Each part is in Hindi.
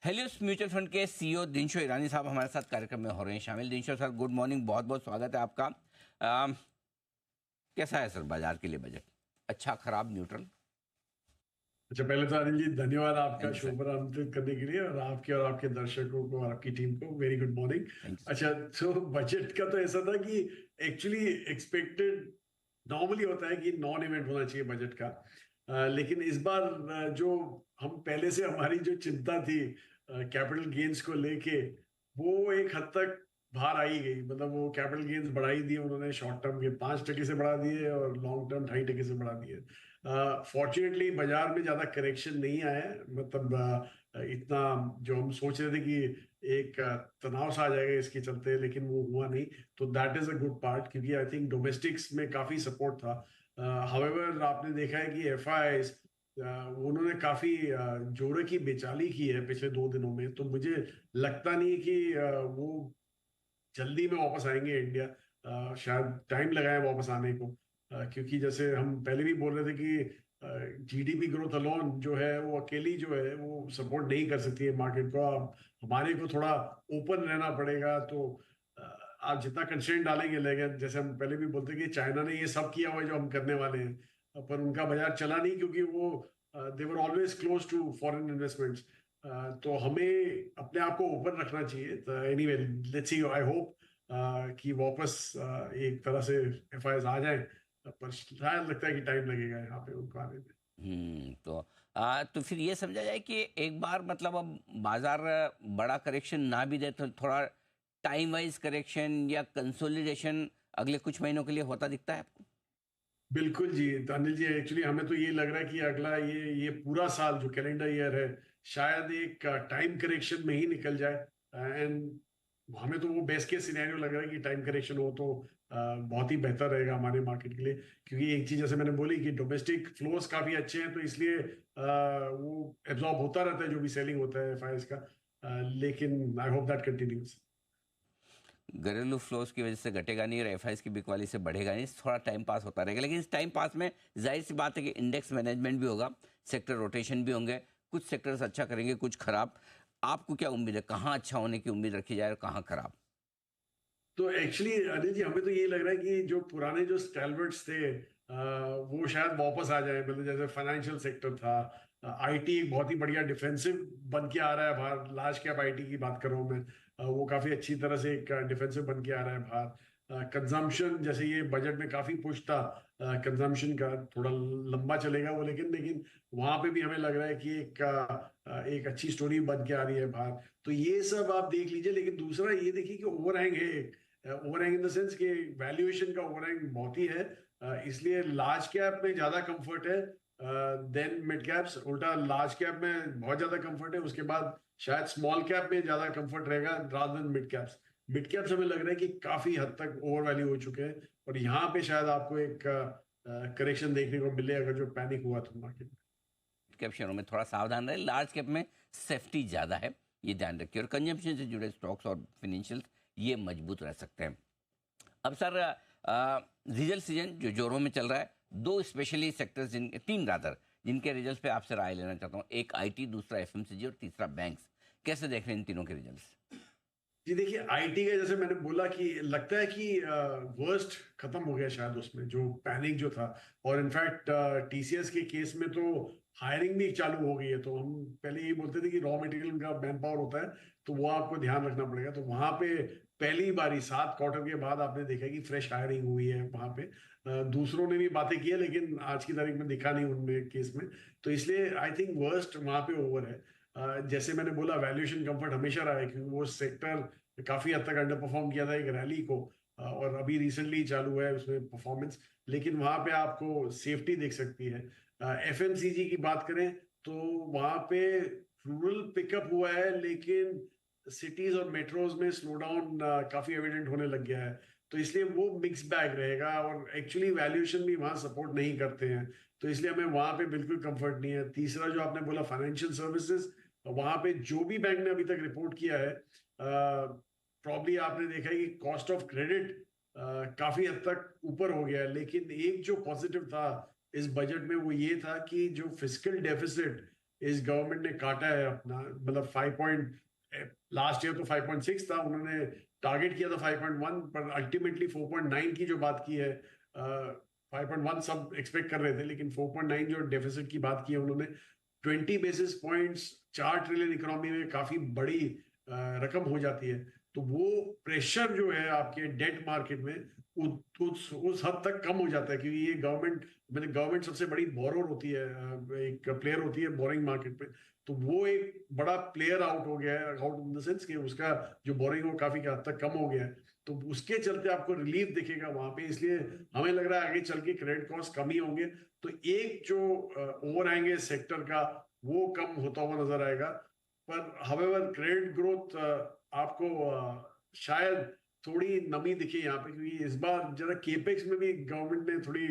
हेलियोस म्यूचुअल फंड के सीईओ दिनशो ईरानी साहब हमारे साथ कार्यक्रम में हो रहे हैं शामिल। दिनशो सर, गुड मॉर्निंग, बहुत बहुत स्वागत है आपका। अम, कैसा है सर बाजार के लिए बजट? अच्छा, खराब, न्यूट्रल? अच्छा, पहले तो अनिल जी धन्यवाद आपका थैंक यू शो सर। पर आमंत्रित करने के लिए और आपके दर्शकों को और आपकी टीम को very good morning. Thank you sir. अच्छा, तो बजट का तो ऐसा था कि एक्चुअली एक्सपेक्टेड नॉर्मली होता है कि नॉन इवेंट होना चाहिए बजट का। लेकिन इस बार जो हम पहले से हमारी जो चिंता थी कैपिटल गेन्स को लेके, वो एक हद तक बाहर आई गई। मतलब वो कैपिटल गेन्स बढ़ाई दिए उन्होंने, शॉर्ट टर्म के 5% से बढ़ा दिए और लॉन्ग टर्म 2.5% से बढ़ा दिए। फॉर्चुनेटली बाजार में ज्यादा करेक्शन नहीं आया है। मतलब इतना जो हम सोच रहे थे कि एक तनाव सा आ जाएगा इसके चलते, लेकिन वो हुआ नहीं। तो that is a good part, क्योंकि आई थिंक डोमेस्टिक्स में काफी सपोर्ट था। हाउएवर आपने देखा है कि एफआईआईज उन्होंने काफी जोरों की बेचाली की है पिछले 2 दिनों में। तो मुझे लगता नहीं है कि वो जल्दी में वापस आएंगे इंडिया। शायद टाइम लगाए वापस आने को। क्योंकि जैसे हम पहले भी बोल रहे थे कि जीडीपी ग्रोथ अलोन जो है वो अकेली जो है वो सपोर्ट नहीं कर सकती है मार्केट को। अब हमारे को थोड़ा ओपन रहना पड़ेगा। तो अ, आप जितना कंस्ट्रेंट डालेंगे लेकिन जैसे हम पहले भी बोलते कि चाइना ने ये सब किया हुआ है जो हम करने वाले हैं, पर उनका बाजार चला नहीं क्योंकि वो they were always close to foreign investments. तो हमें अपने आप को ओपन रखना चाहिए। तो anyway, let's see, I hope कि वापस एक तरह से एफआईआर आ जाए। पर शायद लगता है कि टाइम लगेगा यहाँ पे उनको आने में। तो फिर ये समझा जाए कि एक बार मतलब अब बाजार बड़ा करेक्शन ना भी दे तो थोड़ा टाइम वाइज करेक्शन या कंसोलिडेशन अगले कुछ महीनों के लिए होता दिखता है आपको? बिल्कुल जी। तो अनिल जी, एक्चुअली हमें तो ये लग रहा है कि अगला ये पूरा साल जो कैलेंडर ईयर है शायद एक टाइम करेक्शन में ही निकल जाए। एंड हमें तो वो बेस्ट केस सिनेरियो लग रहा है कि टाइम करेक्शन हो तो बहुत ही बेहतर रहेगा हमारे मार्केट के लिए। क्योंकि एक चीज जैसे मैंने बोली कि डोमेस्टिक फ्लोज काफी अच्छे हैं, तो इसलिए वो एब्जॉर्ब होता रहता है जो भी सेलिंग होता है एफआईआईज का। लेकिन आई होप दैट कंटिन्यूज। घरेलू फ्लोज की वजह से घटेगा नहीं और एफआईआईज की बिकवाली से बढ़ेगा नहीं, थोड़ा टाइम पास होता रहेगा। लेकिन इस टाइम पास में जाहिर सी बात है कि इंडेक्स मैनेजमेंट भी होगा, सेक्टर रोटेशन भी होंगे, कुछ सेक्टर्स अच्छा करेंगे, कुछ खराब। आपको क्या उम्मीद है, कहाँ अच्छा होने की उम्मीद रखी जाए और कहाँ खराब? तो एक्चुअली अनिल जी, हमें तो ये लग रहा है कि जो पुराने जो स्टैलवर्ड्स थे वो शायद वापस आ जाए। मतलब जैसे फाइनेंशियल सेक्टर था, आईटी एक बहुत ही बढ़िया डिफेंसिव बन के आ रहा है बाहर। लार्ज कैप आईटी की बात कर रहा हूँ मैं। वो काफी अच्छी तरह से एक डिफेंसिव बन के आ रहा है बाहर। कंजम्पशन जैसे ये बजट में काफी पुश था कंजम्पशन का, थोड़ा लंबा चलेगा वो, लेकिन लेकिन वहां पे भी हमें लग रहा है कि एक अच्छी स्टोरी बन के आ रही है बाहर। तो ये सब आप देख लीजिए। लेकिन दूसरा ये देखिए कि ओवरहैंग है, ओवरहैंग इन द सेंस कि वैल्यूएशन का ओवरहैंग बहुत ही है। इसलिए लार्ज कैप में ज्यादा कंफर्ट है देन मिड कैप्स। उल्टा लार्ज कैप में बहुत ज्यादा कंफर्ट है, उसके बाद शायद स्मॉल कैप में ज्यादा कंफर्ट रहेगा rather than mid caps. Mid caps हमें लग रहा है कि काफी हद तक ओवर वैल्यू हो चुके हैं, और यहाँ पे शायद आपको एक करेक्शन देखने को मिले अगर जो पैनिक हुआ था मार्केट में। कैप शेयरों में थोड़ा सावधान रहे, लार्ज कैप में सेफ्टी ज़्यादा है, ये ध्यान रखिए। और कंजम्पशन से जुड़े स्टॉक्स और फिनेंशियल ये मजबूत रह सकते हैं। अब सर, रिजल्ट सीजन जो जोरों में चल रहा है, दो स्पेशली सेक्टर्स, जिनके तीन रादर, जिनके रिजल्ट्स पे आपसे राय लेना चाहता हूँ। एक आईटी, दूसरा एफएमसीजी और तीसरा बैंक्स। कैसे देख रहे हैं इन तीनों के रिजल्ट्स? जी देखिए, आईटी का जैसे मैंने बोला कि लगता है कि वर्स्ट खत्म हो गया शायद, उसमें जो पैनिक जो था। और इनफैक्ट टीसीएस के केस में तो हायरिंग भी चालू हो गई है। तो हम पहले ये बोलते थे कि रॉ मटेरियल का मैन पावर होता है, तो वो आपको ध्यान रखना पड़ेगा। तो वहां पे पहली बारी 7 क्वार्टर के बाद आपने देखा कि फ्रेश हायरिंग हुई है वहां पे। दूसरों ने भी बातें की है, लेकिन आज की तारीख में दिखा नहीं उनमें केस में। तो इसलिए आई थिंक वर्स्ट वहां पे ओवर है। जैसे मैंने बोला, वैल्यूएशन कंफर्ट हमेशा रहा है, क्योंकि वो सेक्टर काफी हद तक अंडर परफॉर्म किया था एक रैली को। और अभी रिसेंटली चालू है उसमें परफॉर्मेंस। लेकिन वहां पे आपको सेफ्टी दिख सकती है। एफएमसीजी की बात करें तो वहां पे रूरल पिकअप हुआ है, लेकिन सिटीज और मेट्रोज में स्लो डाउन काफी एविडेंट होने लग गया है। तो इसलिए वो मिक्स बैग रहेगा, और एक्चुअली वैल्यूएशन भी वहां सपोर्ट नहीं करते हैं। तो इसलिए हमें वहां पे बिल्कुल कंफर्ट नहीं है। तीसरा जो आपने बोला, फाइनेंशियल सर्विसेज, वहां पे जो भी बैंक ने अभी तक रिपोर्ट किया है, प्रॉब्ली आपने देखा है कि कॉस्ट ऑफ क्रेडिट काफी हद तक ऊपर हो गया है। लेकिन एक जो पॉजिटिव था इस बजट में वो ये था कि जो फिजिकल डेफिसिट इस गवर्नमेंट ने काटा है अपना, मतलब 5 लास्ट ईयर तो 5.6 था, उन्होंने टारगेट किया था 5.1, पर अल्टीमेटली 4.9 की जो बात की है, 5.1 सब एक्सपेक्ट कर रहे थे, लेकिन 4.9 जो डेफिसिट की बात की है उन्होंने, 20 बेसिस पॉइंट्स 4 ट्रिलियन इकोनॉमी में काफी बड़ी रकम हो जाती है। तो वो प्रेशर जो है आपके डेट मार्केट में उस हद तक कम हो जाता है, क्योंकि ये गवर्नमेंट, मतलब गवर्नमेंट सबसे बड़ी बोरोर होती है, एक प्लेयर होती है बोरिंग मार्केट पे। तो वो एक बड़ा प्लेयर आउट हो गया है, आउट इन द सेंस कि उसका जो बोरिंग वो काफी हद तक कम हो गया है। तो उसके चलते आपको रिलीफ दिखेगा वहां पे, इसलिए हमें लग रहा है आगे चल के क्रेडिट कॉस्ट कम ही होंगे। तो एक जो ओवरहैंग है सेक्टर का, वो कम होता हुआ नजर आएगा। पर हावेवर क्रेडिट ग्रोथ आपको शायद थोड़ी नमी दिखे यहाँ पे, क्योंकि इस बार जरा केपेक्स में भी गवर्नमेंट ने थोड़ी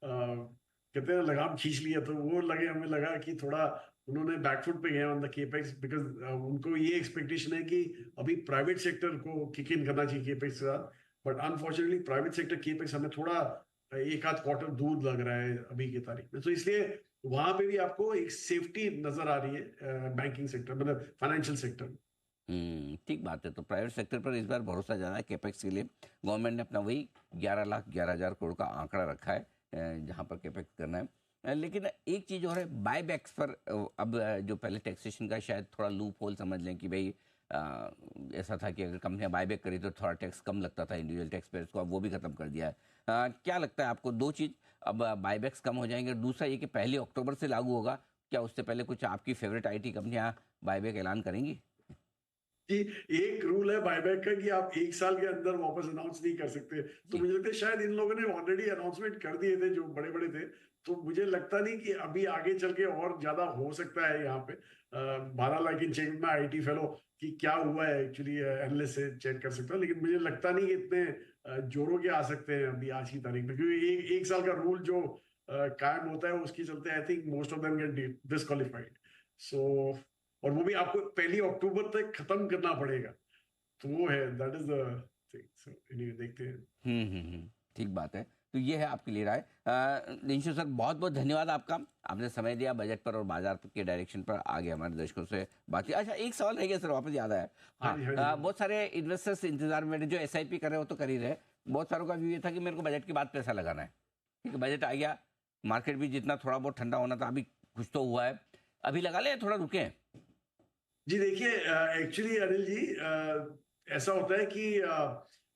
कहते हैं लगाम खींच लिया, तो वो लगे, हमें लगा कि थोड़ा उन्होंने बैकफुट पे गए ऑन द केपेक्स, बिकॉज उनको ये एक्सपेक्टेशन है कि अभी प्राइवेट सेक्टर को किक इन करना चाहिए केपेक्स के साथ। But unfortunately private sector capex हमें थोड़ा एक आध क्वार्टर दूर लग रहा है अभी की तारीख में। तो इसलिए वहां पे भी आपको एक सेफ्टी नजर आ रही है बैंकिंग सेक्टर, मतलब फाइनेंशियल सेक्टर में। ठीक बात है। तो प्राइवेट सेक्टर पर इस बार भरोसा ज़्यादा है कैपेक्स के लिए। गवर्नमेंट ने अपना वही 11,11,000 करोड़ का आंकड़ा रखा है जहां पर कैपेक्स करना है। लेकिन एक चीज़ और है, बायबैक्स पर अब जो पहले टैक्सेशन का शायद थोड़ा लूप होल समझ लें कि भाई ऐसा था कि अगर कंपनियां बायबैक करी तो थोड़ा टैक्स कम लगता था इंडिविजुअल टैक्स पेयर्स को, अब वो भी खत्म कर दिया है। क्या लगता है आपको, दो चीज़, अब बायबैक्स कम हो जाएंगे और दूसरा ये कि 1 अक्टूबर से लागू होगा, क्या उससे पहले कुछ आपकी फेवरेट आईटी कंपनियां बायबैक ऐलान करेंगी? कि एक रूल है बायबैक का कि आप 1 साल के अंदर वापस अनाउंस नहीं कर सकते। तो जी। मुझे लगता है शायद इन लोगों ने ऑलरेडी अनाउंसमेंट कर दिए थे जो बड़े बड़े थे। तो मुझे लगता नहीं कि अभी आगे चल के और ज्यादा हो सकता है यहाँ पे। 12 लाख इन चेक में आईटी फेलो कि क्या हुआ है एक्चुअली, एनालिस्ट से चेक कर सकता हूँ, लेकिन मुझे लगता नहीं कि इतने जोरों के आ सकते हैं अभी आज की तारीख में, क्योंकि एक साल का रूल जो कायम होता है उसके चलते I think most of them get disqualified. So, और वो भी आपको 1 अक्टूबर तक खत्म करना पड़ेगा। तो वो है, that is the thing. So anyway, देखते हैं। ठीक बात है। तो ये है आपके लिए राय। दिनशु सर, बहुत बहुत धन्यवाद आपका, आपने समय दिया बजट पर और बाजार के डायरेक्शन पर आगे हमारे दर्शकों से बात की। अच्छा, एक सवाल रह गया सर, वापस याद आया। हाँ हाँ, जी, हाँ जी। बहुत सारे इन्वेस्टर्स इंतजार में, जो एसआईपी कर रहे हो तो कर ही रहे, बहुत सारों का व्यू ये था कि मेरे को बजट के बाद पैसा लगाना है। ठीक है, बजट आ गया, मार्केट भी जितना थोड़ा बहुत ठंडा होना था, अभी कुछ तो हुआ है, अभी लगा ले, थोड़ा रुके? जी देखिए, एक्चुअली अनिल जी, ऐसा होता है कि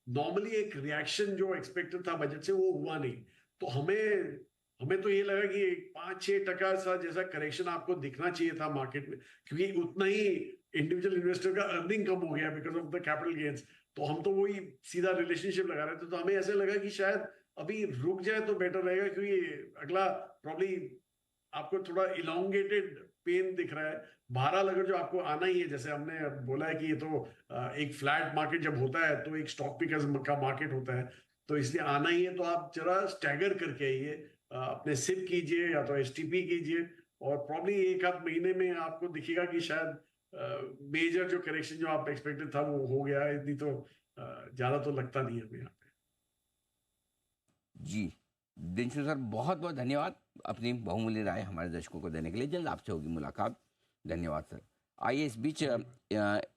नॉर्मली एक रिएक्शन जो एक्सपेक्टेड था बजट से वो हुआ नहीं। तो हमें हमें तो ये लगा कि 5-6% सा जैसा करेक्शन आपको दिखना चाहिए था मार्केट में, क्योंकि उतना ही इंडिविजुअल इन्वेस्टर का अर्निंग कम हो गया because of the capital gains. तो हम तो वही सीधा रिलेशनशिप लगा रहे थे, तो हमें ऐसे लगा कि शायद अभी रुक जाए तो बेटर रहेगा, क्योंकि अगला प्रॉब्ली आपको थोड़ा इलोंगेटेड पेन दिख रहा है। बहरहाल अगर जो आपको आना ही है, जैसे हमने बोला है कि ये तो एक फ्लैट मार्केट जब होता है तो एक स्टॉक पिकर्स का मार्केट होता है, तो इसलिए आना ही है तो आप जरा स्टैगर करके आइए, अपने सिप कीजिए या तो एसटीपी कीजिए, और प्रॉब्ली एक आध महीने में आपको दिखेगा कि शायद मेजर जो करेक्शन जो आप एक्सपेक्टेड था वो हो गया है। इतनी तो ज्यादा तो लगता नहीं है हमें यहाँ पे। जी, दिनशु सर, बहुत बहुत धन्यवाद अपनी बहुमूल्य राय हमारे दर्शकों को देने के लिए। जल्द आपसे होगी मुलाकात। धन्यवाद सर। आइए इस बीच